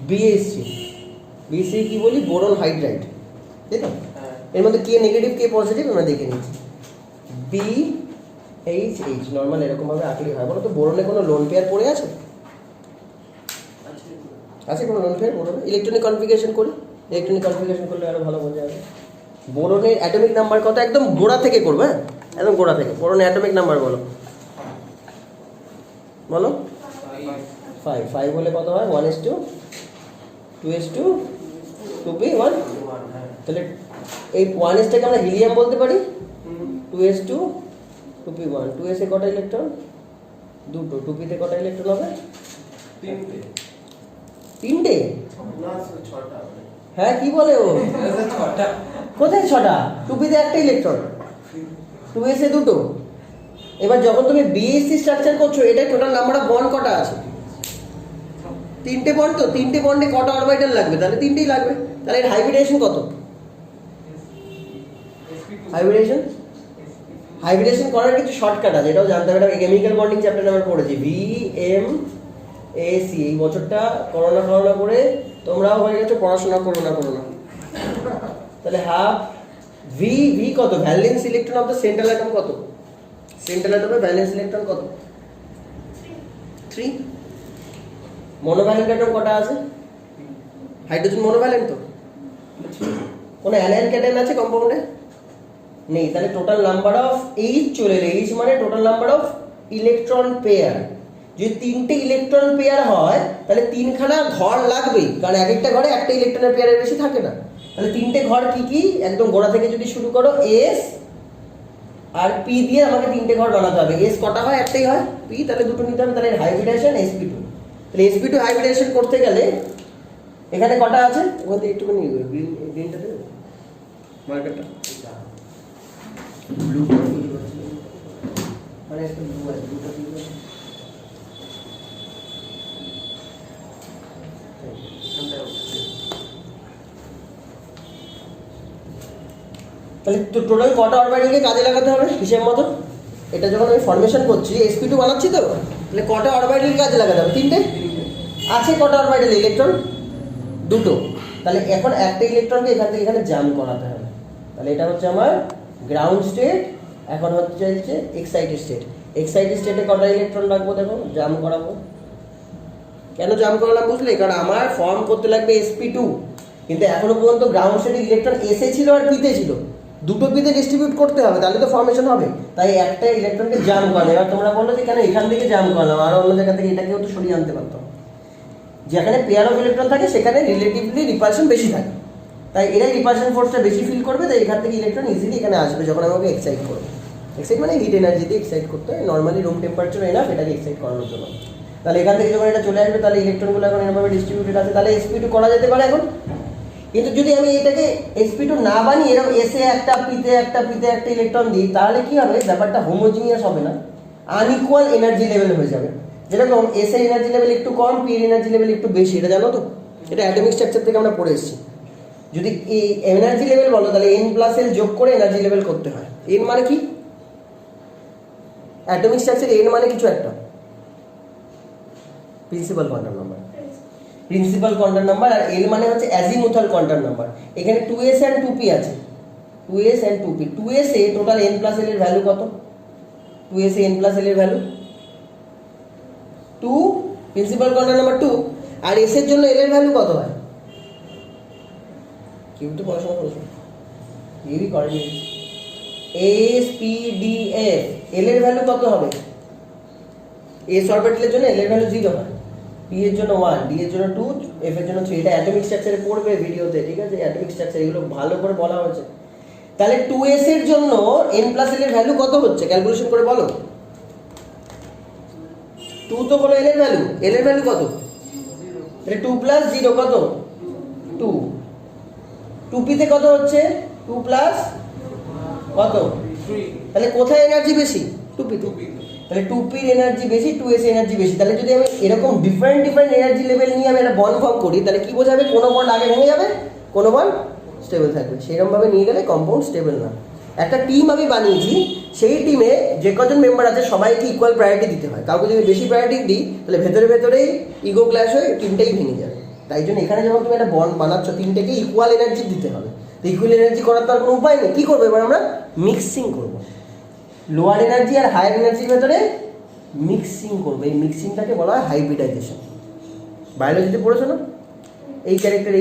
BSc BSc কি বলি, boron hydride, তাই তো? এর মধ্যে কে নেগেটিভ কে পজিটিভ আমরা দেখে নিচ্ছি। BHH নর্মাল এরকমভাবে আঁকলেই হয়। বলো তো বোরনে কোনো লোন পেয়ার পড়ে আছে? আছে কোনো লোন পেয়ার বোরনে? ইলেকট্রনিক কনফিগারেশন করি, ইলেকট্রনিক কনফিগারেশন করলে আরও ভালো বোঝা যাবে। বোরনের অ্যাটমিক নাম্বার কত? একদম গোড়া থেকে করবে, হ্যাঁ একদম গোড়া থেকে। বোরনের অ্যাটমিক নাম্বার বলো, বলো। 5 5 বলে কত হয়? 1:2 2:2 2p1। তাহলে এই 1sটাকে আমরা হিলিয়াম বলতে পারি। 2:2 2p1। 2s এ কটা ইলেকট্রন? দুটো। 2p তে কটা ইলেকট্রন হবে? তিনটে? হ্যাঁ কি বলে ও? কোথায় 6টা? 2p তে একটা ইলেকট্রন, 2s এ দুটো। এবার যখন তুমি বিএসসি স্ট্রাকচার করছো, এটা টোটাল নাম্বার অফ বন্ড কটা আছে? 3টে বন্ড। তো 3টে বন্ডে কটা অরবিটাল লাগবে? তাহলে 3টেই লাগবে। তাহলে এর হাইব্রিডেশন কত? হাইব্রিডেশন করার কিছু শর্টকাট আছে, এটাও জানতে হবে। এটা কেমিক্যাল বন্ডিং চ্যাপ্টারে আমরা পড়েছি, VMAC। এই বছরটা করোনা করে তোমরাও হয়ে গেছো, পড়াশোনা করো না। তাহলে হাফ ভি কত? Valence electron of the central atom কত? সেন্ট্রাল অ্যাটমে ভ্যালেন্স ইলেকট্রন কত? 3। মনোভ্যালেন্ট অ্যাটম কটা আছে? হাইড্রোজেন মনোভ্যালেন্ট তো। কোনো অ্যালাইন ক্যাটায়ন আছে কম্পাউন্ডে? নেই। তাহলে টোটাল নাম্বার অফ এইচ চলে এলো। এইচ মানে total number of electron pair. যদি 3টে ইলেকট্রন পেয়ার হয় তাহলে 3খানা ঘর লাগবেই, কারণ এক একটা ঘরে একটা ইলেকট্রনের পেয়ারের বেশি থাকে না। তাহলে 3টে ঘর কি কি? একদম গোড়া থেকে যদি শুরু করো, এস আর পি দিয়ে আমাকে 3টে ঘর বানাতে হবে। এস কটা হয়? একটাই হয়। পি তাহলে দুটো নিতে হবে। তাহলে হাইব্রিডেশন sp2। তাহলে sp2 হাইব্রিডেশন করতে গেলে এখানে কটা আছে? ওখান থেকে একটুখানি গ্রিনটা দেবে মার্কারটা, ব্লু মানে একটা ব্লু আছে, ব্লুটা দিয়ে দাও। তাহলে টোটাল কটা অরবিটালকে কাজে লাগাতে হবে হিসেব মতো? এটা যখন আমি ফরমেশন করছি, sp2 বানাচ্ছি তো, তাহলে কটা অরবিটালকে কাজে লাগাতে হবে? 3টে। আছে কটা অরবিটাল? ইলেকট্রন দুটো। তাহলে এখন একটা ইলেকট্রনকে এখান থেকে এখানে জাম্প করাতে হবে। তাহলে এটা হচ্ছে আমার গ্রাউন্ড স্টেট, এখন হচ্ছে এক্সাইটেড স্টেট। এক্সাইটেড স্টেটে কটা ইলেকট্রন রাখবো? দেখো জাম্প করাবো। কেন জাম্প করালাম বুঝলে? কারণ আমার ফর্ম করতে লাগবে sp2, কিন্তু এখনো পর্যন্ত গ্রাউন্ড স্টেটে ইলেকট্রন এসে ছিল আর পিতে ছিল, দুটো পিতে ডিস্ট্রিবিউট করতে হবে, তাহলে তো ফর্মেশন হবে। তাই একটা ইলেকট্রনকে জাম্প করানো। এবার তোমরা বললো যে কেন এখান থেকে জাম্প করলাম, আর অন্য জায়গা থেকে এটাকেও তো সরিয়ে আনতে পারতাম। যেখানে পেয়ার অফ ইলেকট্রন থাকে সেখানে রিলেটিভলি রিপালশন বেশি থাকে, তাই এরাই রিপালশন ফোর্সটা বেশি ফিল করবে। তাই এখান থেকে ইলেকট্রন ইজিলি এখানে আসবে যখন আমাকে এক্সাইট করবে। এক্সাইট মানে হিট এনার্জি দিয়ে এক্সাইট করতে হয়। নর্মালি রুম টেম্পারেচার এনাফ এটাকে এক্সাইট করানোর জন্য। তাহলে এখান থেকে যখন এটা চলে আসবে, তাহলে ইলেকট্রনগুলো এখন এরকমভাবে ডিস্ট্রিবিউটেড আছে। তাহলে sp2 করা যেতে পারে এখন। কিন্তু যদি আমি এটাকে sp2 না বানিয়ে এরকম এসে একটা পিতে একটা ইলেকট্রন দিই, তাহলে কি হবে? ব্যাপারটা হোমোজিনিয়াস হবে না, আনইকুয়াল এনার্জি লেভেল হয়ে যাবে। যেরকম এস এর এনার্জি লেভেল একটু কম, পি এর এনার্জি লেভেল একটু বেশি, এটা জানো তো? এটা অ্যাটমিক স্ট্রাকচার থেকে আমরা পড়ে এসেছি। যদি এই এনার্জি লেভেল বলো, তাহলে n+l যোগ করে এনার্জি লেভেল করতে হয়। n মানে কি? অ্যাটমিক স্ট্রাকচার n মানে কিছু একটা প্রিন্সিপাল কোয়ান্টাম নাম্বার, আর l মানে হচ্ছে অ্যাজিমুথাল কোয়ান্টাম নাম্বার। এখানে 2s and 2p আছে, 2s and 2p। 2s A total n+l এর ভ্যালু কত? 2s এ n+l এর ভ্যালু 2, প্রিন্সিপাল কোয়ান্টাম নাম্বার 2। আর s এর জন্য l এর ভ্যালু কত হয়? কেউ তো পড়াশোনা করেছো, এরই করেনি। SPDF, l এর ভ্যালু কত হবে? s অরবিটালের জন্য l এর ভ্যালু 0 হয়, p এর জন্য 1, d এর জন্য 2, f এর জন্য 3। এটা অ্যাটমিক স্ট্রাকচারে পড়বে ভিডিওতে, ঠিক আছে? অ্যাটমিক স্ট্রাকচার এগুলো ভালো করে বলা হয়েছে। তাহলে 2s এর জন্য n+l এর ভ্যালু কত হচ্ছে? ক্যালকুলেশন করে বলো। 2 তো হলো l এর ভ্যালু, l এর ভ্যালু কত? তাহলে 2 + 0 কত? 2। 2p তে কত হচ্ছে? 2 + কত? 3। তাহলে কোথায় এনার্জি বেশি? 2p তে। তাহলে 2p এর এনার্জি বেশি, 2s এনার্জি বেশি। তাহলে যদি আমি এরকম ডিফারেন্ট এনার্জি লেভেল নিয়ে আমি একটা বন্ড ফর্ম করি, তাহলে কি বোঝাবে? কোনো বন্ড আগে ভেঙে যাবে, কোনো বন্ড স্টেবল থাকবে। সেরকম ভাবে নিয়ে গেলে কম্পাউন্ড স্টেবল না। একটা টিম আমি বানিয়েছি, সেই টিমে যে কজন মেম্বার আছে সবাইকে ইকুয়াল প্রায়োরিটি দিতে হয়। কাউকে যদি বেশি প্রায়োরিটি দিই তাহলে ভেতরেই ইগো ক্ল্যাশ হয়ে টিমটাই ভেঙে যাবে। তাই জন্য এখানে যখন তুমি একটা বন্ড বানাচ্ছ তিনটেকে ইকুয়াল এনার্জি দিতে হবে। তো ইকুয়াল এনার্জি করার তো আর কোনো উপায় নেই। কী করবো এবার আমরা? মিক্সিং করবো। লোয়ার এনার্জি আর হায়ার এনার্জির ভেতরে মিক্সিং করবো। এই মিক্সিংটাকে বলা হয় হাইব্রিডাইজেশন। বায়োলজিতে পড়েছো না? এই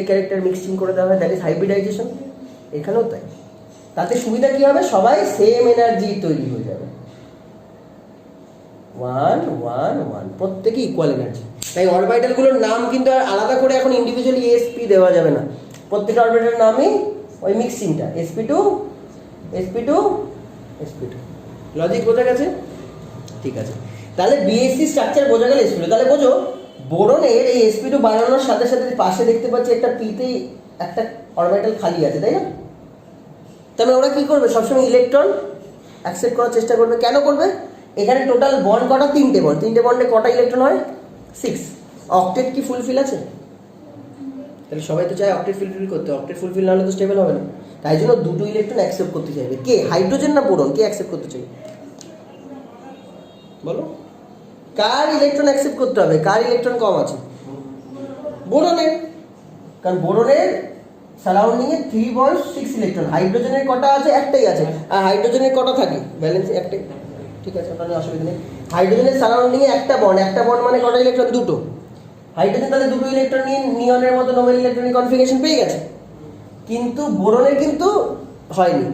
ক্যারেক্টার মিক্সিং করে দেওয়া হয়, দ্যাট ইজ হাইব্রিডাইজেশন। এখানেও তাই। তাতে সুবিধা কী হবে? সবাই সেম এনার্জি তৈরি হয়ে যাবে। 1 1 1 প্রত্যেকে ইকুয়াল এনার্জি। তাই অরবিটালগুলোর নাম কিন্তু আর আলাদা করে এখন ইন্ডিভিজুয়ালি এসপি দেওয়া যাবে না। প্রত্যেকটা অরবিটালের নামই ওই মিক্সিংটা sp2 sp2 sp2। লজিক বোঝা গেছে? ঠিক আছে, তাহলে বিএসসি স্ট্রাকচার বোঝা গেল sp2। তাহলে বোঝো বোরনের এই sp2 বানানোর সাথে সাথে পাশে দেখতে পাচ্ছি একটা পিতেই একটা অরবিটাল খালি আছে, তাই না? তাহলে ওরা কী করবে? সবসময় ইলেকট্রন অ্যাকসেপ্ট করার চেষ্টা করবে। কেন করবে? এখানে টোটাল বন্ড কটা? তিনটে বন্ডে কটা ইলেকট্রন হয়? 6। অক্টেট কি ফুলফিল আছে? তাহলে সবাই তো চায় অক্টেট ফুলফিল করতে। অক্টেট ফুলফিল না হলে তো স্টেবল হবে না। তাই জন্য দুটো ইলেকট্রন অ্যাকসেপ্ট করতে চাইবে। কে? হাইড্রোজেন না বোরন? কে অ্যাকসেপ্ট করতে চাইবে বলো? কার ইলেকট্রন অ্যাকসেপ্ট করতে হবে? কার ইলেকট্রন কম আছে? বোরনের। কারণ বোরনের সারাউন্ডিংয়ে 3 বন্ড 6 ইলেকট্রন। হাইড্রোজেনের কটা আছে? একটাই আছে। আর হাইড্রোজেনের কটা থাকে? ব্যালেন্স একটাই। ঠিক আছে, ওটা নিয়ে অসুবিধা নেই। হাইড্রোজেনের সারাউন্ডিংয়ে একটা বন্ড মানে কটা ইলেকট্রন? দুটো। হাইড্রোজেন তাহলে দুটো ইলেকট্রন নিয়ে নিয়নের মতো নোবেল ইলেকট্রনিক কনফিগারেশন পেয়ে গেছে। কিন্তু বোরনের কিন্তু হয়নি।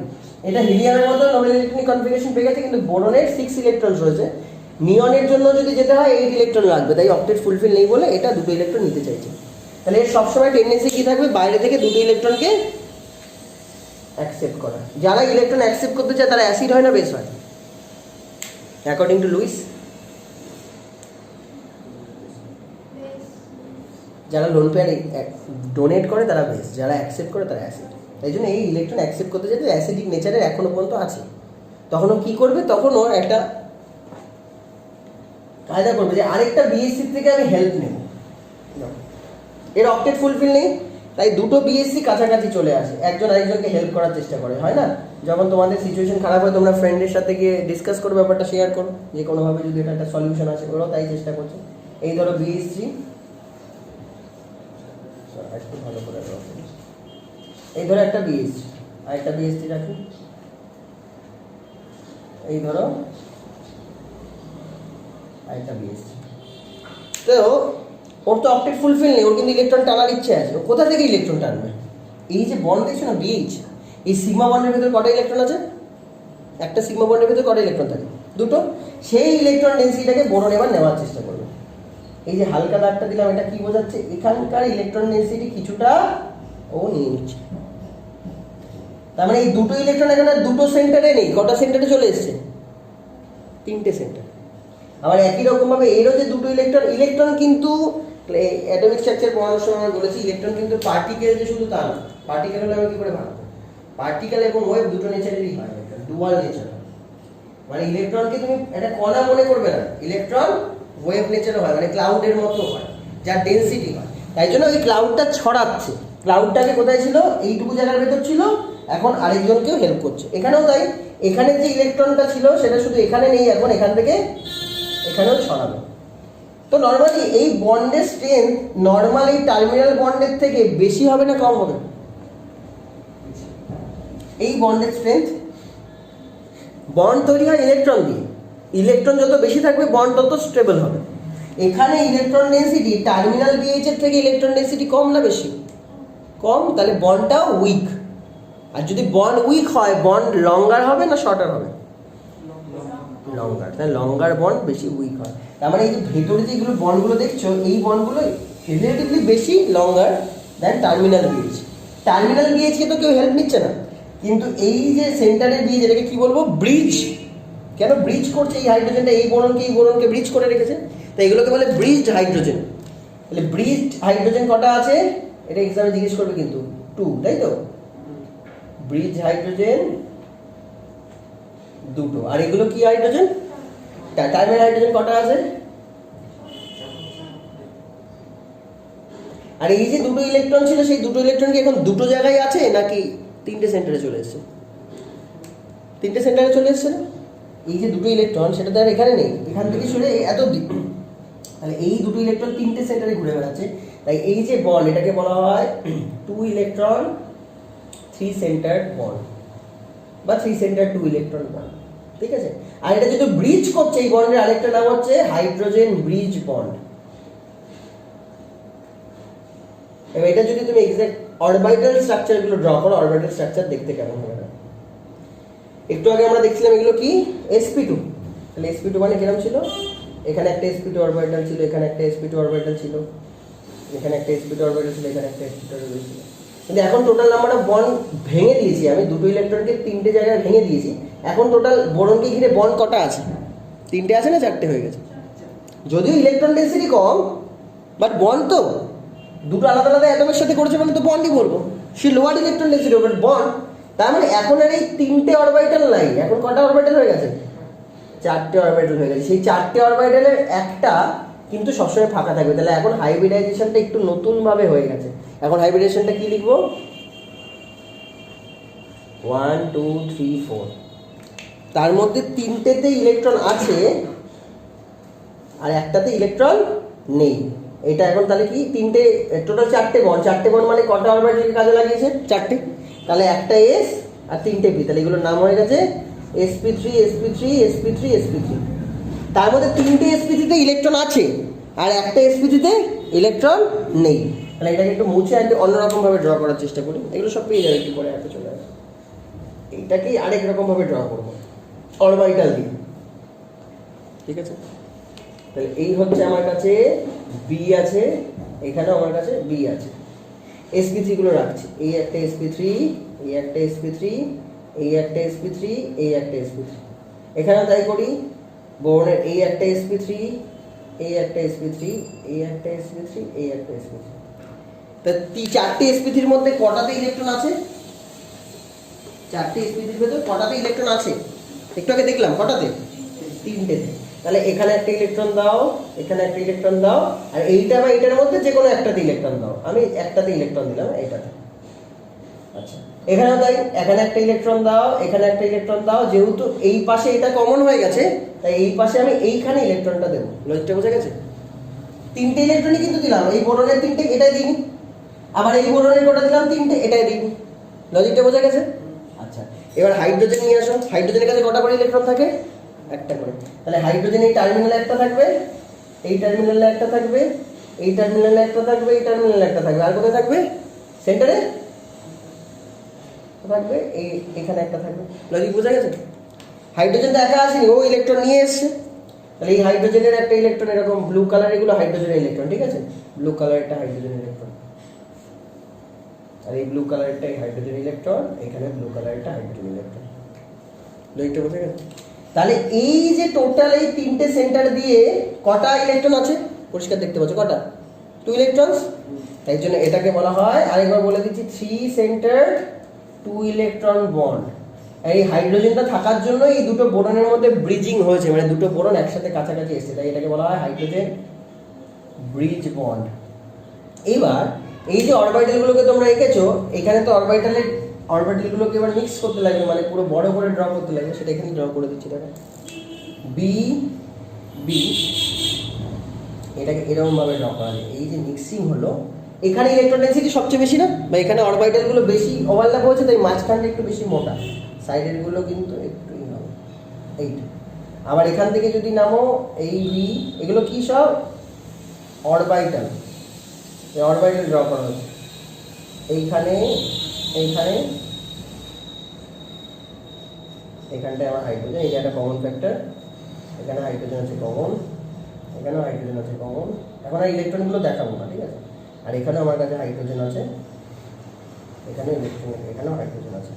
এটা হিলিয়ামের মতো নোবেল ইলেকট্রনিক কনফিগারেশন পেয়ে গেছে, কিন্তু বোরনের 6 ইলেকট্রন রয়েছে। নিয়নের জন্য যদি যেতে হয় 8 ইলেকট্রন লাগবে। তাই অক্টেট ফুলফিল নেই বলে এটা দুটো ইলেকট্রন নিতে চাইছে। তাহলে এর সবসময় টেন্ডেন্সি কী থাকবে? বাইরে থেকে দুটো ইলেকট্রনকে অ্যাকসেপ্ট করা। যারা ইলেকট্রন অ্যাকসেপ্ট করতে চায় তারা অ্যাসিড হয় না বেস হয়? অ্যাকর্ডিং টু লুইস, যারা লোন পেয়ার ডোনেট করে তারা বেস, যারা অ্যাকসেপ্ট করে তারা অ্যাসিড। তাই জন্য এই ইলেকট্রন অ্যাকসেপ্ট করতে চাইতে অ্যাসিডিক নেচারের এখনো পর্যন্ত আছে। তখনও কী করবে? তখনও একটা কায়দা করবে যে আরেকটা বিএসসি থেকে আমি হেল্প নেব। এর অক্টেট ফুলফিল নেই, তাই দুটো বিএসসি কাছাকাছি চলে আসে, একজন আরেকজনকে হেল্প করার চেষ্টা করে। হয় না? যখন তোমাদের সিচুয়েশন খারাপ হয় তোমরা ফ্রেন্ডের সাথে গিয়ে ডিসকাস করো, ব্যাপারটা শেয়ার করো যে কোনোভাবে যদি এটা একটা সলিউশন আছে। ওরাও তাই চেষ্টা করছে। এই ধরো বিএসসি, একটু ভালো করে এই ধরো একটা বিএসসি আর একটা বিএসসি রাখি। এই ধরো আরেকটা বিএসসি। তো ওর তো অক্টেট ফুলফিল নেই, ওর কিন্তু ইলেকট্রন টানার ইচ্ছে আছে। ও কোথা থেকে ইলেকট্রন টানবে? এই যে বন্ড দেখছো না বিএইচ, এই সিগমা বন্ডের ভেতরে কটা ইলেকট্রন আছে? একটা সিগমা বন্ডের ভেতরে কটা ইলেকট্রন থাকে? দুটো। সেই ইলেকট্রন ডেন্সিটিটাকে বোরন এবার নেওয়ার চেষ্টা করবে। এই যে হালকা দাগটা দিলাম, এটা কি বোঝাচ্ছে? এখানকার ইলেকট্রন ডেন্সিটি কিছুটা ও নিয়ে নিচ্ছে। তার মানে এই দুটো ইলেকট্রন এখানে দুটো সেন্টারে নেই, কটা সেন্টারে চলে এসছে? 3টে সেন্টার। আবার একই রকমভাবে এরও যে দুটো ইলেকট্রন কিন্তু অ্যাটমিক স্ট্রাকচার পড়ানোর সময় আমি বলেছি ইলেকট্রন কিন্তু পার্টিকেল যে শুধু তা না। পার্টিকেল হলে আমি কী করে ভাববো? পার্টিকেল এবং ওয়েভ দুটো নেচারেরই হয়, ডুয়াল নেচার। মানে ইলেকট্রনকে তুমি একটা কণা মনে করবে না, ইলেকট্রন ওয়েভ নেচারও হয়, মানে ক্লাউডের মতো হয়, যার ডেন্সিটি হয়। তাই জন্য ওই ক্লাউডটা ছড়াচ্ছে। ক্লাউডটাকে কোথায় ছিল? এইটুকু জায়গার ভেতর ছিল, এখন আরেকজনকেও হেল্প করছে। এখানেও তাই, এখানে যে ইলেকট্রনটা ছিল সেটা শুধু এখানে নেই, এখন এখান থেকে এখানেও ছড়াবে। তো নর্মালি এই বন্ডের স্ট্রেংথ নর্মাল এই টার্মিনাল বন্ডের থেকে বেশি হবে না কম হবে? এই বন্ডের স্ট্রেংথ, বন্ড তৈরি হয় ইলেকট্রন দিয়ে, ইলেকট্রন যত বেশি থাকবে বন্ড তত স্টেবল হবে। এখানে ইলেকট্রন ডেন্সিটি টার্মিনাল বিএইচ এর থেকে ইলেকট্রন ডেন্সিটি কম না বেশি? কম। তাহলে বন্ডটাও উইক। আর যদি বন্ড উইক হয় বন্ড লঙ্গার হবে না শর্টার হবে? লঙ্গার। তাহলে লঙ্গার বন্ড বেশি উইক হয়। তার মানে এই যে ভেতরে যেগুলো বন্ডগুলো দেখছো এই বন্ডগুলো রিলেটিভলি বেশি লঙ্গার দেন টার্মিনাল বিএইচ। টার্মিনাল বিএইচকে তো কেউ হেল্প নিচ্ছে না, কিন্তু এই যে সেন্টারের বিএইচ এটাকে কি বলবো? ব্রিজ। কেন ব্রিজ করছে? এই হাইড্রোজেনটা এই বোরনকে ব্রিজ করে রেখেছে, তাই এগুলোকে বলে ব্রিজড হাইড্রোজেন। তাহলে ব্রিজড হাইড্রোজেন কটা আছে? এটা এক্সামে জিজ্ঞেস করবে কিন্তু 2, তাই তো? ব্রিজ হাইড্রোজেন দুটো। আর এগুলো কি হাইড্রোজেন? টার্মিনাল হাইড্রোজেন কটা আছে? আর এই যে দুটো ইলেকট্রন ছিল সেই দুটো ইলেকট্রন কি এখন দুটো জায়গায় আছে নাকি 3টে সেন্টারে চলে এসেছে? 3টে সেন্টারে চলে এসেছে না? এই যে দুটো ইলেকট্রন সেটা তো আর এখানে নেই, এখান থেকে সরে এত দিক, তাহলে এই দুটো ইলেকট্রন তিনটে সেন্টারে ঘুরে বেড়াচ্ছে, তাই এই যে বন্ড এটাকে বলা হয় 2 ইলেকট্রন 3 সেন্টার্ড বন্ড বা 3 সেন্টার 2 ইলেকট্রন বন্ড, ঠিক আছে। আর এটা যেহেতু ব্রিজ করছে, এই বন্ডের আরেকটা নাম হচ্ছে হাইড্রোজেন ব্রিজ বন্ড। এবার এটা যদি তুমি এক্সাক্ট অরবিটাল স্ট্রাকচারগুলো ড্র করো, অরবিটাল স্ট্রাকচার দেখতে কেমন হবে না। একটু আগে আমরা দেখছিলাম এগুলো কি sp2, তাহলে sp2 মানে কিরকম ছিল, এখানে একটা sp2 অরবিটাল ছিল, এখানে একটা sp2 অরবিটাল ছিল, এখানে একটা sp2 অরবিটাল ছিল, এখানে একটা sp2 অরবিটাল ছিল। কিন্তু এখন টোটাল নাম্বার অফ বন্ড ভেঙে দিয়েছি আমি, দুটো ইলেকট্রনকে তিনটে জায়গায় ভেঙে দিয়েছি। এখন টোটাল বোরনকে ঘিরে বন্ড কটা আছে, তিনটে আছে না চারটে হয়ে গেছে। যদিও electron density com, but bond তো দুটো আলাদা আলাদা অ্যাটমের সাথে করেছে মানে তো বন্ডই বলবো, সে lower electron density but bond. তার মানে এখন আর এই তিনটে অরবিটাল নাই, এখন কটা অরবিটাল হয়ে গেছে, চারটে অরবিটাল হয়ে গেছে। সেই চারটে অরবিটালের একটা কিন্তু সবসময় ফাঁকা থাকবে, তাহলে এখন হাইব্রিডাইজেশনটা একটু নতুন ভাবে হয়ে গেছে। এখন হাইব্রিডাইজেশনটা কি লিখবো, 1 2 3 4, তার মধ্যে তিনটেতে ইলেকট্রন আছে আর একটাতে ইলেকট্রন নেই। এটা এখন তাহলে কি তিনটে, টোটাল চারটে বন্ড, চারটে বন্ড মানে কটা অরবিটালকে কাজে লাগিয়েছে, চারটে, তাহলে একটা s আর তিনটে p, তাহলে এগুলোর নাম হয়ে গেছে sp3 sp3 sp3 sp3। তার মধ্যে তিনটে sp3 তে ইলেকট্রন আছে আর একটা sp3 তে ইলেকট্রন নেই। তাহলে এটাকে একটু মুছে একটু অন্যরকম ভাবে ড্র করার চেষ্টা করি, এগুলো সব পেয়ে যাবে একটু পরে হাতে চলে আসবে। এইটাকেই আরেক রকম ভাবে ড্র করবো অরবিটাল দিয়ে, ঠিক আছে। তাহলে এই হচ্ছে আমার কাছে b আছে, এখানেও আমার কাছে b আছে, sp3 গুলো রাখছি, এই একটা sp3, এই একটা sp3, এই একটা sp3, এই একটা sp3, এখানেও তাই করি, বোরনের এই একটা sp3, এই একটা sp3, এই একটা sp3, এই একটা sp3। তা চারটে sp3 এর মধ্যে কটাতে ইলেকট্রন আছে, চারটে sp3 এর ভেতর কটাতে ইলেকট্রন আছে, একটু আগে দেখলাম কটাতে, তিনটেতে। তাহলে এখানে একটা ইলেকট্রন দাও, এখানে একটা ইলেকট্রন দাও, আর এইটা বা এইটার মধ্যে যে কোনো একটাতে ইলেকট্রন দাও। আমি একটাতে ইলেকট্রন দিলাম, এইটাতে। আচ্ছা, এখানেও তাই, এখানে একটা ইলেকট্রন দাও, এখানে একটা ইলেকট্রন দাও, যেহেতু এই পাশে এটা কমন হয়ে গেছে তাই এই পাশে আমি এইখানে ইলেকট্রনটা দেবো। লজিকটা বোঝা গেছে? তিনটে ইলেকট্রনই কিন্তু দিলাম, এই বোরনের তিনটে, এটাই দিইনি, আবার এই বোরনের কোটা দিলাম তিনটে, এটাই দিইনি। লজিকটা বোঝা গেছে? আচ্ছা, এবার হাইড্রোজেন নিয়ে আসো। হাইড্রোজেনের কাছে কটা করে ইলেকট্রন থাকে, একটা করে। তাহলে হাইড্রোজেন এই টার্মিনালে একটা থাকবে, এই টার্মিনালে একটা থাকবে, এই টার্মিনালে একটা থাকবে, এই টার্মিনালে একটা থাকবে, আর কোথায় থাকবে, সেন্টারে থাকবে, এই এখানে একটা থাকবে। লজিক বোঝা গেছে? হাইড্রোজেনটা একা আসেনি, ও ইলেকট্রন নিয়ে এসছে। তাহলে এই হাইড্রোজেনের একটা ইলেকট্রন এরকম ব্লু কালার, এগুলো হাইড্রোজেনের ইলেকট্রন, ঠিক আছে, ব্লু কালারটা হাইড্রোজেনের ইলেকট্রন, আর এই ব্লু কালারটা হাইড্রোজেন ইলেকট্রন, এখানে ব্লু কালারটা হাইড্রোজেন ইলেকট্রন। লজিকটা বোঝা গেছে? তাহলে এই যে টোটাল এই তিনটে সেন্টার দিয়ে কটা ইলেকট্রন আছে, পরিষ্কার দেখতে পাচ্ছ কটা, 2 ইলেকট্রনস। তাই জন্য এটাকে বলা হয়, আরেকবার বলে দিচ্ছি, 3 সেন্টার্ড 2 ইলেকট্রন বন্ড। এই হাইড্রোজেনটা থাকার জন্য এই দুটো বোরনের মধ্যে ব্রিজিং হয়েছে, মানে দুটো বোরন একসাথে কাছাকাছি এসেছে, তাই এটাকে বলা হয় হাইড্রোজেন ব্রিজ বন্ড। এবার এই যে অরবিটালগুলোকে তোমরা এঁকেছো, এখানে তো অরবিটালগুলোকে এবার মিক্স করতে লাগবে, মানে পুরো বড় করে ড্র করতে লাগবে, সেটা এখানে ড্র করে দিচ্ছি। দেখো বি বি, এটাকে এরকম ভাবে ড্র করা যায়। এই যে মিক্সিং হলো, এখানে ইলেকট্রন ডেনসিটি সবচেয়ে বেশি না, বা এখানে অরবিটালগুলো বেশি ওভারল্যাপ হয়েছে, তাই মাঝখানটা একটু বেশি মোটা, সাইডের গুলো কিন্তু একটু এইটা। আবার এখান থেকে যদি নামো, এই বি, এগুলো কি সব অরবিটাল, এই অরবিটাল ড্র করা হচ্ছে। এইখানে এইখানে এখানটায় আমার হাইড্রোজেন, এই যে একটা কমন ফ্যাক্টর, এখানে হাইড্রোজেন আছে কমন, এখানেও হাইড্রোজেন আছে কমন। এখন আর ইলেকট্রনগুলো দেখাবো না, ঠিক আছে। আর এখানেও আমার কাছে হাইড্রোজেন আছে, এখানে ইলেকট্রন, এখানেও হাইড্রোজেন আছে।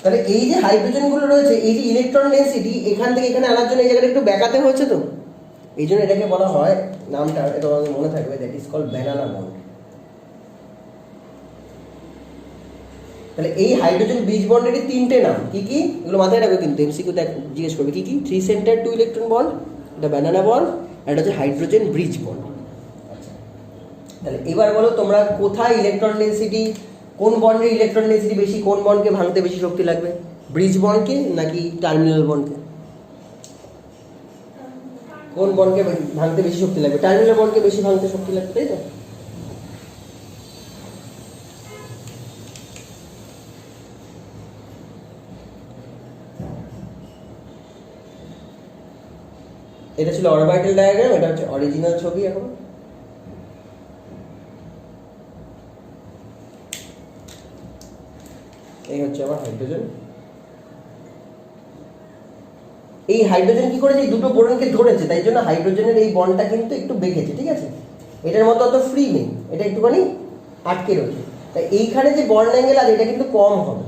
তাহলে এই যে হাইড্রোজেনগুলো রয়েছে, এই যে ইলেকট্রন ডেনসিটি এখান থেকে এখানে আনার জন্য এই জায়গাটা একটু ব্যাকাতে হয়েছে, তো এই জন্য এটাকে বলা হয়, নামটা এটা আমাদের মনে থাকবে, that is called banana bond. তাহলে এই হাইড্রোজেন ব্রিজ বন্ডের তিনটে নাম কি কি, এগুলো মাথায় রাখবে কিন্তু, এমসিকিউ তে জিজ্ঞেস করবে কি কি। 3 সেন্টার 2 ইলেকট্রন বন্ড, এটা ব্যানানা বন্ড, আর এটা হচ্ছে হাইড্রোজেন ব্রিজ বন্ড। আচ্ছা, তাহলে এবার বলো তোমরা কোথায় ইলেকট্রন ডেনসিটি, কোন বন্ডের ইলেকট্রন ডেনসিটি বেশি, কোন বন্ডকে ভাঙতে বেশি শক্তি লাগবে, ব্রিজ বন্ডকে নাকি টার্মিনাল বন্ডকে? কোন বন্ডকে ভাঙতে বেশি শক্তি লাগবে? টার্মিনাল বন্ডকে বেশি ভাঙতে শক্তি লাগবে, তাই তো? এটা ছিল অরবিটাল ডায়াগ্রাম, এটা হচ্ছে অরিজিনাল ছবি। এখন এই হচ্ছে আমার হাইড্রোজেন। এই হাইড্রোজেন কি করেছে, এই দুটো বোরনকে ধরেছে, তাই জন্য হাইড্রোজেনের এই বন্ডটা কিন্তু একটু বেঁকেছে, ঠিক আছে? এটার মতো অত ফ্রি নেই, এটা একটুখানি আটকে রয়েছে। তাই এইখানে যে বন্ড অ্যাঙ্গেল আছে এটা কিন্তু কম হবে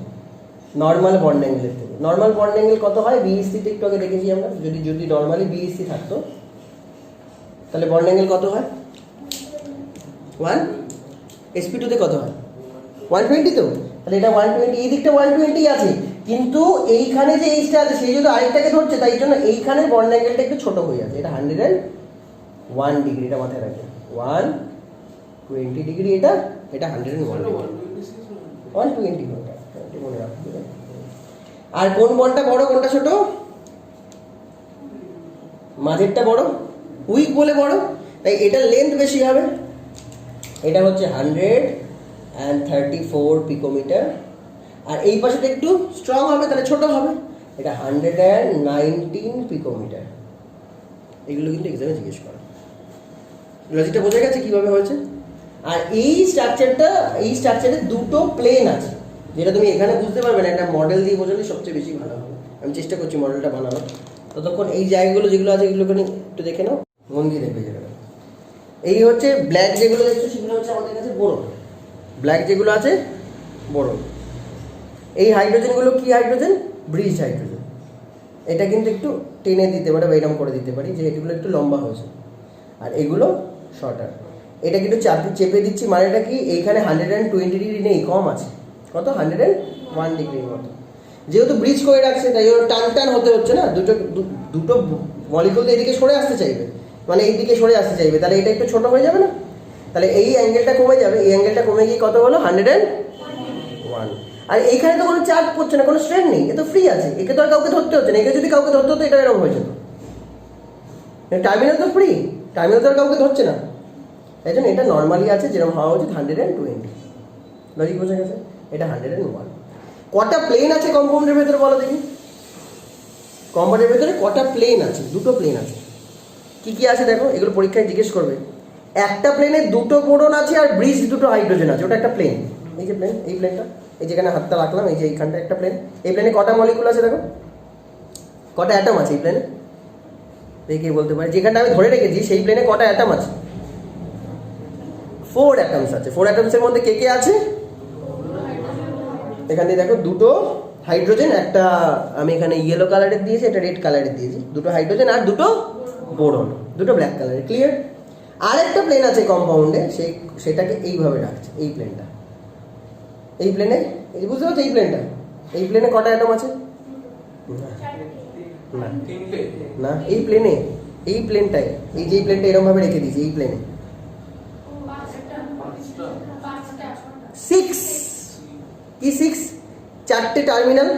নর্মাল বন্ড অ্যাঙ্গেলের থেকে। নর্মাল বন্ড অ্যাঙ্গেল কত হয়? বিএসসিতে একটু আগে দেখেছি আমরা, যদি নর্মালি বিএসসি থাকতো তাহলে বন্ড অ্যাঙ্গেল কত হয়? 1। sp2 কত হয়? 120। তো তাহলে এটা 120, এই দিকটা 120 আছে, কিন্তু এইখানে যে এইচটা আছে সেই যদি আরেকটাকে ধরছে, তাই জন্য এইখানে বন্ড অ্যাঙ্গেলটা একটু ছোট হয়ে যাচ্ছে। এটা 101 ডিগ্রি, এটা মাথায় রাখবেন। 120 ডিগ্রি, এটা 101 120 মনে রাখবেন। আর কোন বন্ডটা বড় কোনটা ছোট? মাঝেরটা বড়, উইক বলে বড়, তাই এটা লেন্থ বেশি হবে। এটা হচ্ছে 134 পিকোমিটার। আর এই পাশেটা একটু স্ট্রং হবে, তাহলে ছোট হবে, এটা 119 পিকোমিটার। এগুলো কিন্তু এক্সামে জিজ্ঞেস করে। লজিকটা বোঝা গেছে কিভাবে হয়েছে? আর এই স্ট্রাকচারে দুটো প্লেন আছে, যেটা তুমি এখানে বুঝতে পারবে না, একটা মডেল দিয়ে বোঝালে সবচেয়ে বেশি ভালো হবে। আমি চেষ্টা করছি মডেলটা বানানোর। ততক্ষণ এই জায়গাগুলো যেগুলো আছে এগুলোকে একটু দেখে নাও, মন দিয়ে দেখবে যেগুলো। এই হচ্ছে ব্ল্যাক যেগুলো দেখছো সেগুলো হচ্ছে আমাদের কাছে বোরন। ব্ল্যাক যেগুলো আছে বোরন। এই হাইড্রোজেনগুলো কি হাইড্রোজেন? Bridge hydrogen. এটা কিন্তু একটু টেনে দিতে পারে বা এরকম করে দিতে পারি যে এগুলো একটু লম্বা হয়েছে, আর এগুলো শর্টার। এটা কিন্তু চেপে দিচ্ছি, মানেটা কি? এইখানে 120 ডিগ্রি নেই, কম আছে। কত? 101 ডিগ্রির মতো। যেহেতু ব্রিজ করে রাখছে তাই ওর টান হতে হচ্ছে না, দুটো মলিকুল এদিকে সরে আসতে চাইবে, মানে এই দিকে সরে আসতে চাইবে, তাহলে এটা একটু ছোট হয়ে যাবে না? তাহলে এই অ্যাঙ্গেলটা কমে যাবে, এই অ্যাঙ্গেলটা কমে গিয়ে কত হলো? 101। আর এইখানে তো কোনো চার্জ পড়ছে না, কোনো স্ট্রেন নেই, এ তো ফ্রি আছে, একে তো আর কাউকে ধরতে হচ্ছে না। একে যদি কাউকে ধরতে হতো এটা এরকম হয়ে যেত। টার্মিনাল তো ফ্রি, টার্মিনাল তো আর কাউকে ধরছে না, তাই জন্য এটা নর্মালি আছে যেরকম হওয়া উচিত 120। লজিক বোঝা গেছে? এটা 101। কটা প্লেন আছে কম্পাউন্ডের ভেতরে বলো দেখি? কম্পাউন্ডের ভেতরে কটা প্লেন আছে? দুটো প্লেন আছে। কি কি আছে দেখো, এগুলো পরীক্ষায় জিজ্ঞেস করবে। একটা প্লেনে দুটো বোরন আছে আর ব্রিজ দুটো হাইড্রোজেন আছে, ওটা একটা প্লেন। এই যে প্লেন, এই প্লেনটা, এই যেখানে হাতটা রাখলাম, এই যে এইখানটা একটা প্লেন। এই প্লেনে কটা মলিকুল আছে দেখো, কটা অ্যাটম আছে এই প্লেনে? দেখে বলতে পারে। যেখানটা আমি ধরে রেখেছি সেই প্লেনে কটা অ্যাটম আছে? 4 অ্যাটমস আছে। 4 অ্যাটমসের মধ্যে কে কে আছে? এখান দিয়ে দেখো, দুটো হাইড্রোজেন, একটা আমি এখানে ইয়েলো কালারের দিয়েছি, এটা রেড কালারের দিয়েছি। দুটো হাইড্রোজেন আর দুটো বোরন, দুটো ব্ল্যাক কালারের। ক্লিয়ার? আরেকটা প্লেন আছে কম্পাউন্ডে, সেটাকে এইভাবে রাখছে, এই প্লেনটা। এই প্লেনে, এই যে বুঝতে পারছো এই প্লেনটা, এই প্লেনে কটা অ্যাটম আছে? না না, এই প্লেনে, এই প্লেনটায়, এই যে প্লেনটা এরকম ভাবে রেখে দিয়েছি, এই প্লেনে 6। কি 6? 4টে টার্মিনাল,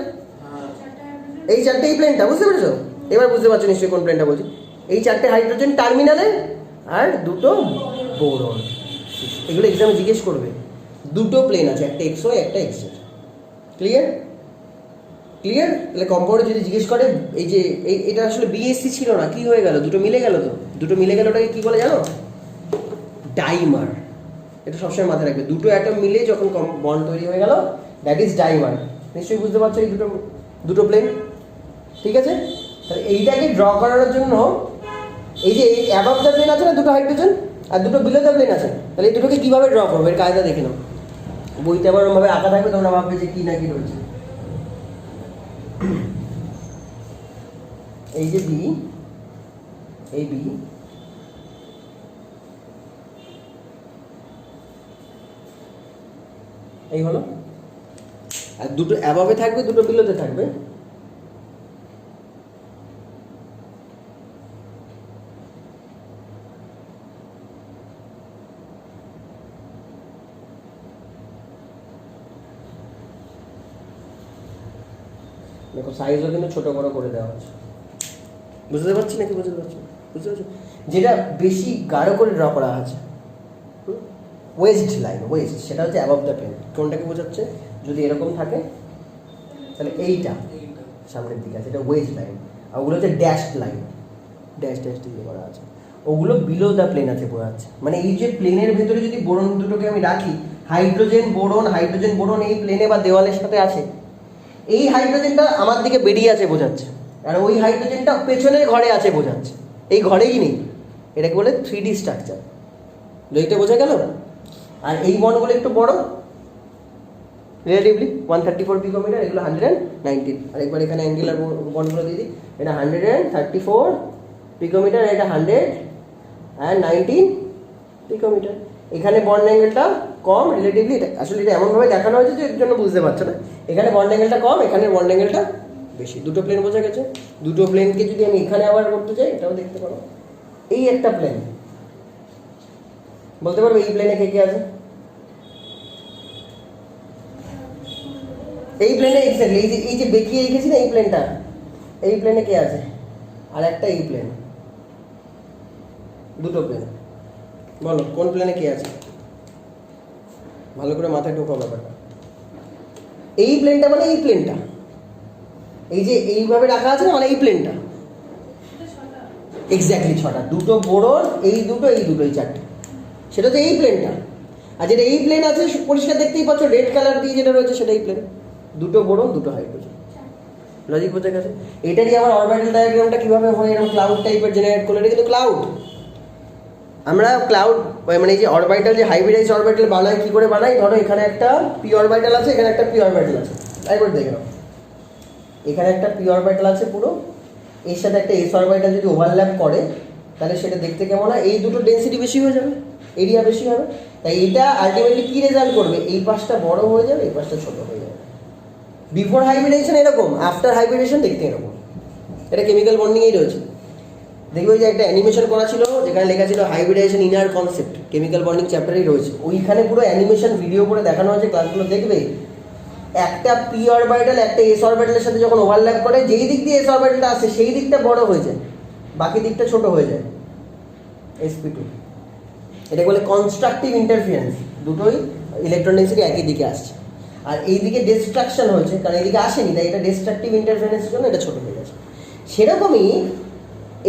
এই 4টে, এই প্লেনটা। বুঝতে পেরেছো? এবার বুঝতে পারছো নিশ্চয়ই কোন প্লেনটা বলছি। এই 4টে হাইড্রোজেন টার্মিনালে আর দুটো বোরন। এগুলো এক্সামে জিজ্ঞেস করবে। দুটো প্লেন আছে, একটা এক্সও একটা এক্সের। ক্লিয়ার? ক্লিয়ার? তাহলে কম্পাউন্ডে যদি জিজ্ঞেস করে, এই যে এটা আসলে বিএসসি ছিল না, কি হয়ে গেল? দুটো মিলে গেল। তো দুটো মিলে গেল, ওটাকে কি বলে জানো? ডাইমার। এটা সবসময় মাথায় রাখবে, দুটো অ্যাটম মিলে যখন বন্ড তৈরি হয়ে গেল, দ্যাট ইজ ডাইমার। নিশ্চয়ই বুঝতে পারছো এই দুটো প্লেন। ঠিক আছে? তাহলে এইটাকে ড্র করার জন্য এই যে অ্যাবাভ দ্য প্লেন আছে না দুটো হাইড্রোজেন, আর দুটো বিলো দ্য প্লেন আছে, তাহলে এই দুটোকে কীভাবে ড্র করবো এর কায়দা দেখে নাও। বইতে আবার ওরকমভাবে আঁকা থাকবে, তোমরা ভাববে যে কি না কি রয়েছে। এই যে বি, এই বি, এই হলো, আর দুটো অ্যাবাভে থাকবে, দুটো বিলোতে থাকবে। দেখো সাইজও কিন্তু ছোটো বড়ো করে দেওয়া হচ্ছে, বুঝতে পারছি নাকি বুঝতে পারছি? বুঝতে পারছো? যেটা বেশি গাঢ় করে ড্র করা আছে ওয়েস্ট লাইন, ওয়েস্ট সেটা হচ্ছে অ্যাবভ দ্য প্লেন। কোনটাকে বোঝাচ্ছে? যদি এরকম থাকে তাহলে এইটা সামনের দিকে আছে, এটা ওয়েস্ট লাইন। আর ওগুলো হচ্ছে ড্যাশড লাইন, ড্যাশ ড্যাশ দিয়ে করা আছে, ওগুলো বিলো দ্য প্লেন আছে বোঝাচ্ছে। মানে এই যে প্লেনের ভেতরে যদি বোরন দুটোকে আমি রাখি, হাইড্রোজেন বোরন এই প্লেনে বা দেওয়ালের সাথে আছে, এই হাইড্রোজেনটা আমার দিকে বেরিয়ে আছে বোঝাচ্ছে, আর ওই হাইড্রোজেনটা পেছনের ঘরে আছে বোঝাচ্ছে, এই ঘরেই নেই। এটাকে বলে 3D স্ট্রাকচার। লজিকটা বোঝা গেল? আর এই বন্ডগুলো একটু বড় রিলেটিভলি, 134 পিকোমিটার, এগুলো 119। আর একবার এখানে অ্যাঙ্গুলার বন্ডগুলো দিয়ে দিই, এটা 134 পিকোমিটার, এটা 119 পিকোমিটার। এখানে বন্ড অ্যাঙ্গেলটা কম রিলেটিভলি, আসলে এটা এমনভাবে দেখানো হয়েছে যে এর জন্য বুঝতে পারছো না, এখানে বন্ড অ্যাঙ্গেলটা কম, এখানে বন্ড অ্যাঙ্গেলটা বেশি। দুটো প্লেন বোঝা গেছে? দুটো প্লেনকে যদি আমি এখানে আবার করতে চাই, এটাও দেখতে পারো, এই একটা প্লেন, বলতে পারবো এই প্লেনে কে কে আছে? এই প্লেনে এক্স্যাক্টলি এই যে বেঁকিয়ে রেখেছি না এই প্লেনটা, এই প্লেনে কে আছে? আর একটা এই প্লেন, দুটো প্লেন। বলো কোন প্লেনে কে আছে? ভালো করে মাথায় ঢোকাও ব্যাপারটা। এই প্লেনটা মানে এই প্লেনটা, এই যে এইভাবে রাখা আছে না, মানে এই প্লেনটা এক্স্যাক্টলি 6টা, দুটো বোরন, এই দুটো এই দুটো, এই 4টে, সেটা হচ্ছে এই প্লেনটা। আর যেটা এই প্লেন আছে পরিষ্কার দেখতেই পাচ্ছ, রেড কালার দিয়ে যেটা রয়েছে সেটা এই প্লেন, দুটো বোরন দুটো হাইড্রোজেন। লজিক বোঝা গেছে? এটারই আবার অরবিটাল ডায়াগ্রামটা কিভাবে হয়, এরকম ক্লাউড টাইপের জেনারেট করলে, এটা কিন্তু ক্লাউড। আমরা ক্লাউড মানে এই যে অরবিটাল, যে হাইব্রিডাইজ অরবিটাল বানাই, কি করে বানাই? ধরো এখানে একটা পি অরবিটাল আছে, এখানে একটা পি অরবিটাল আছে, একবার দেখে নাও, এখানে একটা পি অরবিটাল আছে পুরো, এর সাথে একটা এস অরবিটাল যদি ওভারল্যাপ করে তাহলে সেটা দেখতে কেমন হয়? এই দুটো ডেন্সিটি বেশি হয়ে যাবে, এরিয়া বেশি হবে। তাই এটা আলটিমেটলি কি রেজাল্ট করবে? এই পাশটা বড় হয়ে যাবে, এই পাশটা ছোট হয়ে যাবে। বিফোর হাইব্রিডেশন এরকম, আফটার হাইব্রিডেশন দেখতে এরকম। এটা কেমিক্যাল বন্ডিংয়েই রয়েছে। দেখবে যে একটা অ্যানিমেশন করা ছিল যেখানে লেখা ছিল হাইব্রিডেশন ইনার কনসেপ্ট, কেমিক্যাল বন্ডিং চ্যাপ্টারেই রয়েছে। ওইখানে পুরো অ্যানিমেশন ভিডিও করে দেখানো হয়েছে, ক্লাসগুলো দেখবে। একটা পি অরবিটাল একটা এস অরবিটালের সাথে যখন ওভারল্যাপ করে, যেই দিক দিয়ে এস অরবিটালটা আসে সেই দিকটা বড় হয়ে যায়, বাকি দিকটা ছোট হয়ে যায়, sp2। এটা বলে কনস্ট্রাকটিভ ইন্টারফারেন্স, দুটোই ইলেকট্রন ডেন্সিটি একই দিকে আসছে। আর এই দিকে ডিস্ট্রাকশন হয়েছে, কারণ এইদিকে আসেনি, তাই এটা ডিস্ট্রাকটিভ ইন্টারফারেন্সের জন্য এটা ছোট হয়ে গেছে। সেরকমই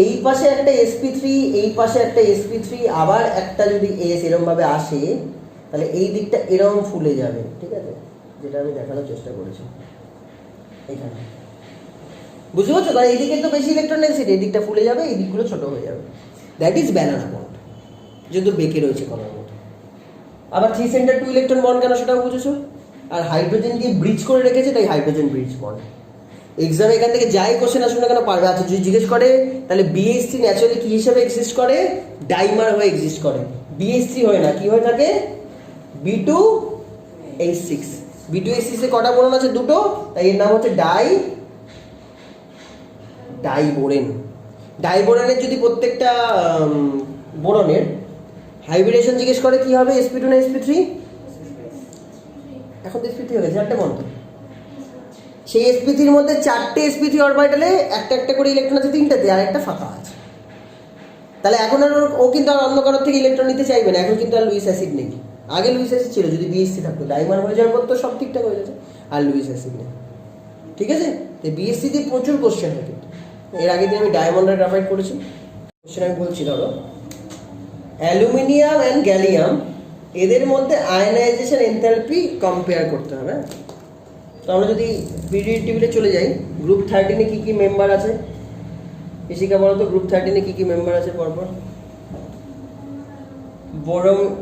এই পাশে একটা sp3, এই পাশে একটা sp3, আবার একটা যদি এস এরমভাবে আসে, তাহলে এই দিকটা এরকম ফুলে যাবে, ঠিক আছে? যেটা আমি দেখানোর চেষ্টা করেছি এখানে, বুঝতে পারছো? কারণ এই দিকে তো বেশি ইলেকট্রন ডেন্সিটি, এই দিকটা ফুলে যাবে, এই দিকগুলো ছোট হয়ে যাবে। দ্যাট ইজ ব্যানানা বন্ড, যেহেতু বেঁকে রয়েছে কলার মতো। আবার 3 সেন্টার 2 ইলেকট্রন বন্ড কেন সেটাও বুঝেছো? আর হাইড্রোজেন দিয়ে ব্রিজ করে রেখেছে, তাই হাইড্রোজেন ব্রিজ বন্ড। এক্সামে এখান থেকে যাই কোশ্চেন আসুন না কেন পারবে। আচ্ছা যদি জিজ্ঞেস করে তাহলে BH3 ন্যাচুরালি কি হিসেবে এক্সিস্ট করে? ডাইমার হয়ে এক্সিস্ট করে, BH3 হয় না, কি হয়ে থাকে? B2H6। B2H6 এ কটা বোরন আছে? দুটো, তাই এর নাম হচ্ছে ডাইবোরেন। ডাইবোরেনের যদি প্রত্যেকটা বোরনের হাইব্রিডেশন জিজ্ঞেস করে কি হবে, sp2 না sp3? এখন তো sp3 হয়ে গেছে, 4টে বন্ড। সেই sp3-র মধ্যে 4টে sp3 অরবিটালে একটা একটা করে ইলেকট্রন আছে, 3টাতে, আর একটা ফাঁকা আছে। তাহলে এখন আর ও কিন্তু আর অন্য কারোর থেকে ইলেকট্রন নিতে চাইবে না। এখন কিন্তু আর লুইস অ্যাসিড নেই, আগে লুইস অ্যাসিড ছিল, যদি BH3 থাকতো ডাইমার হয়ে যাওয়ার পর তো সব ঠিকঠাক হয়ে যাচ্ছে, আর লুইস অ্যাসিড নেই, ঠিক আছে? তো BH3 দিয়ে প্রচুর কোশ্চেন হয় কিন্তু। এর আগে দিয়ে আমি ডায়মন্ড আর গ্রাফাইট করেছি। কোশ্চেন আমি বলছি, ধরো অ্যালুমিনিয়াম অ্যান্ড গ্যালিয়াম, এদের মধ্যে আয়নাইজেশন এনথালপি কম্পেয়ার করতে হবে। তো আমরা যদি পিরিয়ডিক টেবিলে চলে যাই, গ্রুপ 13-এ কী কী মেম্বার আছে? ইশিকা বলো তো, গ্রুপ 13-এ কী কী মেম্বার আছে পরপর?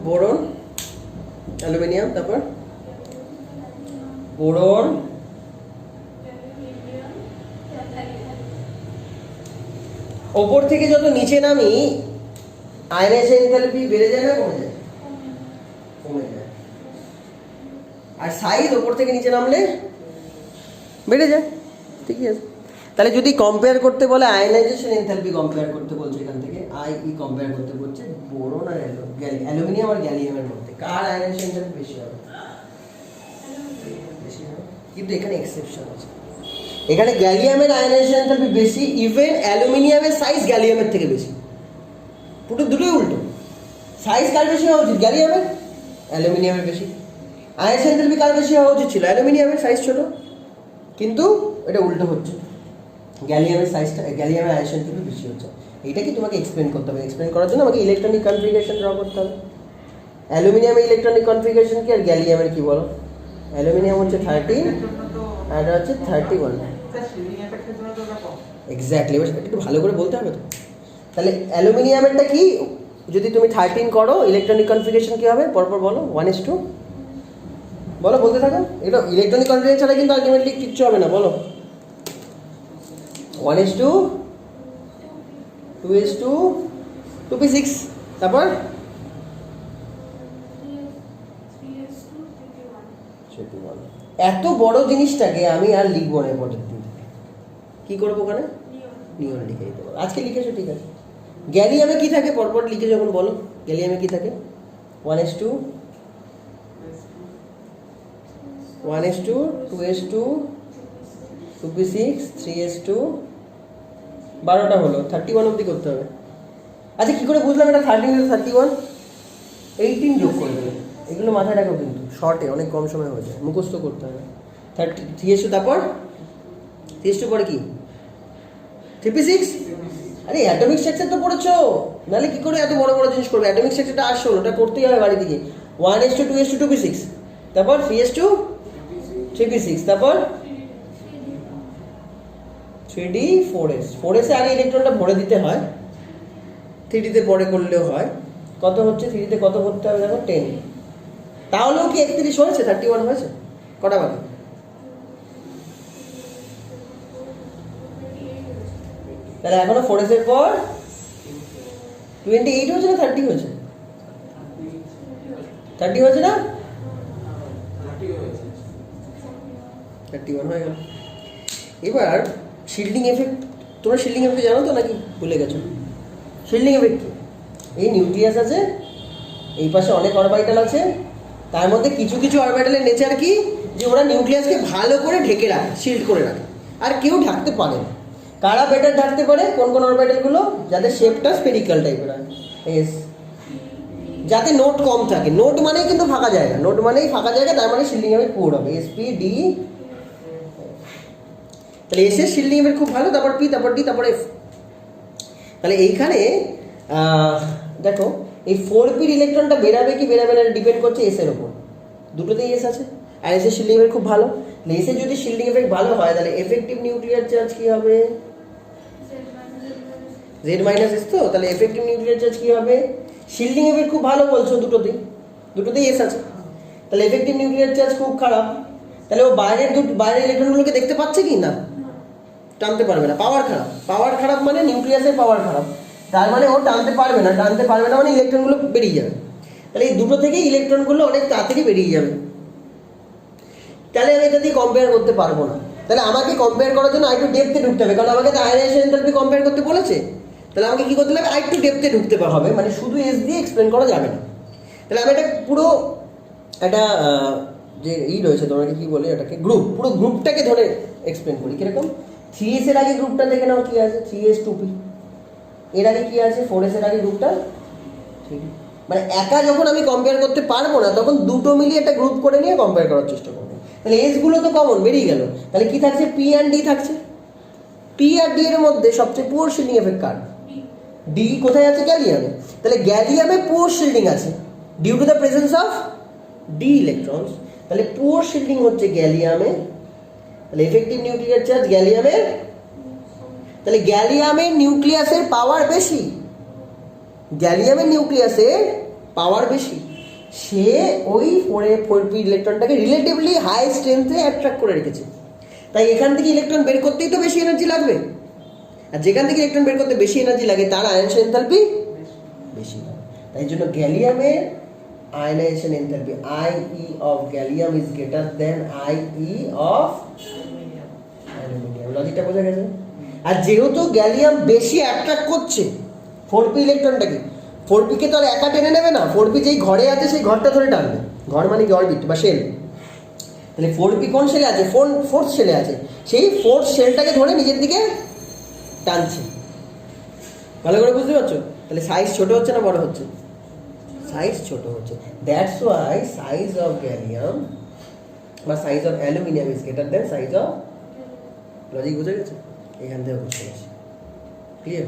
বোরন, অ্যালুমিনিয়াম, তারপর বোরন, ওপর থেকে যত নিচে নামি আয়নাইজেশন এনথালপি বেড়ে যায় না কমে যায়? কমে যায়। আর সাইজ ওপর থেকে নিচে নামলে বেড়ে যায়, ঠিকই আছে। তাহলে যদি কম্পেয়ার করতে বলে, আয়নাইজেশন এনথালপি কম্পেয়ার করতে বলছে, এখান থেকে IE কম্পেয়ার করতে বলছে বোরন আর অ্যালুমিনিয়াম আর গ্যালিয়ামের মধ্যে, কার আয়নাইজেশন এনথালপি বেশি হবে? বেশি হবে, কিন্তু এখানে এক্সেপশন আছে। এখানে গ্যালিয়ামের আয়নাইজেশন এনথালপি বেশি, ইভেন অ্যালুমিনিয়ামের সাইজ গ্যালিয়ামের থেকে বেশি। পুরো দুটোই উল্টো। সাইজ কার বেশি হওয়া উচিত? গ্যালিয়ামের। অ্যালুমিনিয়ামের বেশি। আয়নাইজেশন এনথালপি কার বেশি হওয়া উচিত ছিল? অ্যালুমিনিয়ামের, সাইজ ছোট। কিন্তু এটা উল্টো হচ্ছে, গ্যালিয়ামের সাইজটা, গ্যালিয়ামের আয়নাইজেশন এনথালপি বেশি হচ্ছে। এইটা কি তোমাকে এক্সপ্লেন করতে হবে? এক্সপ্লেন করার জন্য আমাকে ইলেকট্রনিক কনফিগারেশন ড্র করতে হবে। অ্যালুমিনিয়ামের ইলেকট্রনিক কনফিগারেশন কি আর গ্যালিয়ামের কি বলো? অ্যালুমিনিয়াম হচ্ছে 13 আর এটা হচ্ছে 31। এক্স্যাক্টলি, এবার একটু ভালো করে বলতে হবে তো। তাহলে অ্যালুমিনিয়ামেরটা কি, যদি তুমি 13 করো ইলেকট্রনিক কনফিগারেশন কি হবে? পরপর বলো। 1:2 বলো, বলতে থাকো। এটা ইলেকট্রনিক কনফিগারেশন ছাড়া কিন্তু আলটিমেটলি কিচ্ছু হবে না। বলো 1:2, 2:2, 2p6, তারপর 31। এত বড় জিনিসটাকে আমি আর লিখবো না পরের দিন। কি করবো ওখানে? নিয়ন লিখে দিতে পারো। আজকে লিখেছো ঠিক আছে। গ্যালিয়ামে কি থাকে পরপর লিখে যখন বলো। গ্যালিয়ামে কি থাকে? 1:2, 1:2, 2:2, 2p6, 3:2, 12টা হলো। 31 অবধি করতে হবে। আচ্ছা কি করে বুঝলাম এটা 13 31? 18 যোগ করে দেবে। এগুলো মাথায় রাখো কিন্তু, শর্টে অনেক কম সময় হয়ে যায়, মুখস্থ করতে হবে। 3:2, তারপর 3:2 পরে কি? 3p6। আরে অ্যাটমিক স্ট্রাকচার তো পড়েছো, নাহলে কি করে এত বড় বড় জিনিস করবে? অ্যাটমিক স্ট্রাকচারটা আসো, ওটা করতেই হবে বাড়ি থেকে। 1:2, 2:2, 2p6, তারপর 3:2, 3p6, তারপর 3d, 4s। 4s এ আগে ইলেকট্রনটা ভরে দিতে হয়, 3d তে পরে করলেও হয়। কত হচ্ছে 3d তে? কত করতে হবে দেখো? 10। তাহলেও কি 31 হয়েছে? 31 হয়েছে? কটা বাকি? তাহলে এখনো 4s এর পর 28 হয়েছে না 30 হয়েছে? 30 হয়েছে না? 31 হয়ে গেল। এবার শিল্ডিং এফেক্ট, তোমরা শিল্ডিং এফেক্ট জানো তো নাকি ভুলে গেছো? শিল্ডিং এফেক্ট কি? এই নিউক্লিয়াস আছে, এই পাশে অনেক অরবিটাল আছে, তার মধ্যে কিছু কিছু অরবিটালের নেচার কি, যে ওরা নিউক্লিয়াসকে ভালো করে ঢেকে রাখে, শিল্ড করে রাখে, আর কেউ ঢাকতে পারে না। কারা বেটার ঢাকতে পারে? কোন কোন অরবিটালগুলো? যাদের শেপটা স্ফেরিক্যাল টাইপের হয়, এস, যাতে নোট কম থাকে। নোট মানেই কিন্তু ফাঁকা জায়গা, নোট মানেই ফাঁকা জায়গা, তার মানে শিল্ডিং এফেক্ট পুরো হবে SP D। তাহলে এস এর শিল্ডিং এফেক্ট খুব ভালো, তারপর P, তারপর D, তারপর F। তাহলে এইখানে দেখো এই 4p ইলেকট্রনটা বেরাবে কি বেরাবে না ডিপেন্ড করছে এস এর উপর। দুটোতেই এস আছে, আর এস এর শিল্ডিং এফেক্ট খুব ভালো। এস এর যদি শিল্ডিং এফেক্ট ভালো হয় তাহলে এফেক্টিভ নিউক্লিয়ার চার্জ কি হবে? Z - S। তো তাহলে এফেক্টিভ নিউক্লিয়ার চার্জ কি হবে? শিল্ডিং এফেক্ট খুব ভালো বলছো, দুটোতেই এস আছে, তাহলে এফেক্টিভ নিউক্লিয়ার চার্জ খুব খারাপ। তাহলে ও বাইরের ইলেকট্রনগুলোকে দেখতে পাচ্ছে কি না? টানতে পারবে না, পাওয়ার খারাপ। পাওয়ার খারাপ মানে নিউক্লিয়াসের পাওয়ার খারাপ, তার মানে ও টানতে পারবে না মানে ইলেকট্রনগুলো বেরিয়ে যাবে। তাহলে এই দুটো থেকেই ইলেকট্রনগুলো অনেক তাড়াতাড়ি বেরিয়ে যাবে। তাহলে আমি এটা দিয়ে কম্পেয়ার করতে পারবো না। তাহলে আমাকে কম্পেয়ার করার জন্য আরেকটু ডেপথে ঢুকতে হবে, কারণ আমাকে তো আয়নাইজেশন এনথালপি কম্পেয়ার করতে বলেছে। তাহলে আমাকে কি করতে হবে? আরেকটু ডেপথে ঢুকতে হবে, মানে শুধু এস দিয়ে এক্সপ্লেন করা যাবে না। তাহলে আমি এটা পুরো একটা যে রয়েছে, তোমাকে কি বলে এটাকে, গ্রুপ, পুরো গ্রুপটাকে ধরে এক্সপ্লেন করি। কিরকম? 3s এর আগে গ্রুপটা দেখে নাও কি আছে, 3s 2p। এর আগে কি আছে? 4s এর আগে গ্রুপটা 3d। মানে একা যখন আমি কম্পেয়ার করতে পারবো না, তখন দুটো মিলিয়ে একটা গ্রুপ করে নিয়ে কম্পেয়ার করার চেষ্টা করবো। তাহলে এস গুলো তো কমন বেরিয়ে গেল, তাহলে কি থাকছে? P আর D থাকছে। P আর D এর মধ্যে সবচেয়ে পুয়ার শিল্ডিং এফেক্ট কার? D কোথায় আছে? গ্যালিয়ামে। তাহলে গ্যালিয়ামে পুয়ার শিল্ডিং আছে due to the presence of D electrons. তাহলে পুয়ার শিল্ডিং হচ্ছে গ্যালিয়ামে, তাহলে এফেক্টিভ নিউক্লিয়ার চার্জ গ্যালিয়ামের। তাহলে গ্যালিয়ামের নিউক্লিয়াসের পাওয়ার বেশি, গ্যালিয়ামের নিউক্লিয়াসের পাওয়ার বেশি, সে ওই 4p ইলেকট্রনটাকে রিলেটিভলি হাই স্ট্রেংথে অ্যাট্রাক্ট করে রেখেছে। তাই এখান থেকে ইলেকট্রন বের করতেই তো বেশি এনার্জি লাগবে, আর যেখান থেকে ইলেকট্রন বের করতে বেশি এনার্জি লাগে তার আয়নাইজেশন এনথালপি বেশি। তাই জন্য গ্যালিয়ামের ionization enthalpy IE of gallium is greater than IE of aluminium. লজিকটা বোঝা গেছে? আর যেহেতু গ্যালিয়াম বেশি অ্যাট্রাক্ট করছে 4p ইলেকট্রনটাকে, 4p কে তো আর একা টেনে নেবে না, 4p যেই ঘরে আছে সেই ঘরটা ধরে টানবে। ঘর মানে কি? অরবিট বা শেল। তাহলে 4p কোন শেলে আছে? ফোর্থ শেলে আছে। সেই ফোর্থ শেলটাকে ধরে নিজের দিকে টানছে। ভালো করে বুঝতে পারছো? তাহলে সাইজ ছোট হচ্ছে না বড় হচ্ছে? সাইজ ছোট হচ্ছে। That's why size of gallium বা size of aluminium is greater than size of, logic বুঝে গেছে? এখান থেকে বুঝতে গেছি। ক্লিয়ার?